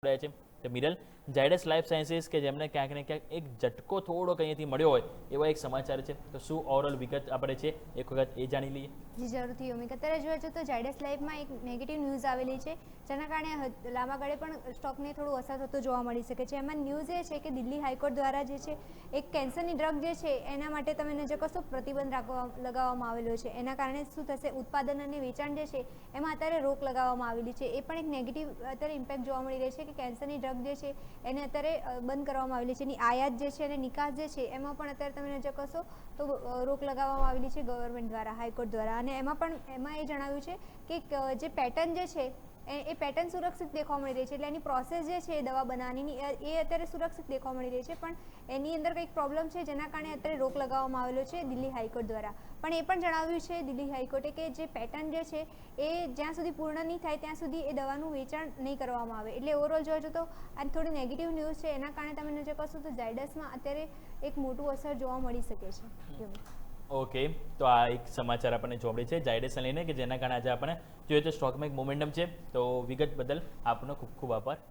રહે છે તો મિરલ ઝાયડસ લાઈફ સાયન્સીસ કે જેમને ક્યાંક ને ક્યાંક એક ઝટકો થોડો અહીંયાથી મળ્યો હોય એવો એક સમાચાર છે તો શું ઓવરઓલ વિગત આપણે છે એક વખત એ જાણી લઈએ. જી જરૂરથી યોમિક. અત્યારે જોવા જઈએ તો ઝાયડસ લાઈફમાં એક નેગેટિવ ન્યૂઝ આવેલી છે જેના કારણે લાંબા ગાળે પણ સ્ટોકને થોડું અસર થતું જોવા મળી શકે છે. એમાં ન્યૂઝ એ છે કે દિલ્હી હાઈકોર્ટ દ્વારા જે છે એક કેન્સરની ડ્રગ જે છે એના માટે તમે નજર કરશો પ્રતિબંધ લગાવવામાં આવેલો છે. એના કારણે શું થશે, ઉત્પાદન અને વેચાણ જે છે એમાં અત્યારે રોક લગાવવામાં આવેલી છે. એ પણ એક નેગેટિવ અત્યારે ઇમ્પેક્ટ જોવા મળી રહી છે કે કેન્સરની ડ્રગ જે છે એને અત્યારે બંધ કરવામાં આવેલી છે. એની આયાત જે છે અને નિકાસ જે છે એમાં પણ અત્યારે તમે નજર કરશો તો રોક લગાવવામાં આવેલી છે ગવર્મેન્ટ દ્વારા, હાઈકોર્ટ દ્વારા. અને એમાં એ જણાવ્યું છે કે જે પેટર્ન જે છે એ પેટર્ન સુરક્ષિત દેખવા મળી રહી છે. એટલે એની પ્રોસેસ જે છે દવા બનાવવાની એ અત્યારે સુરક્ષિત દેખવા મળી રહી છે, પણ એની અંદર કંઈક પ્રોબ્લેમ છે જેના કારણે અત્યારે રોક લગાવવામાં આવેલો છે દિલ્હી હાઈકોર્ટ દ્વારા. પણ એ પણ જણાવ્યું છે દિલ્હી હાઈકોર્ટે કે જે પેટર્ન જે છે એ જ્યાં સુધી પૂર્ણ નહીં થાય ત્યાં સુધી એ દવાનું વેચાણ નહીં કરવામાં આવે. એટલે ઓવરઓલ જોવા જઈએ તો આ થોડી નેગેટિવ ન્યૂઝ છે. એના કારણે તમે નજર કરશો તો ઝાયડસમાં અત્યારે એક મોટું અસર જોવા મળી શકે છે. ઓકે, તો આ એક સમાચાર આપણને જોડે છે ઝાયડસને લઈને કે જેના કારણે આજે આપણે જોઈએ તો સ્ટોકમાં એક મોમેન્ટમ છે. તો વિગત બદલ આપનો ખૂબ ખૂબ આભાર.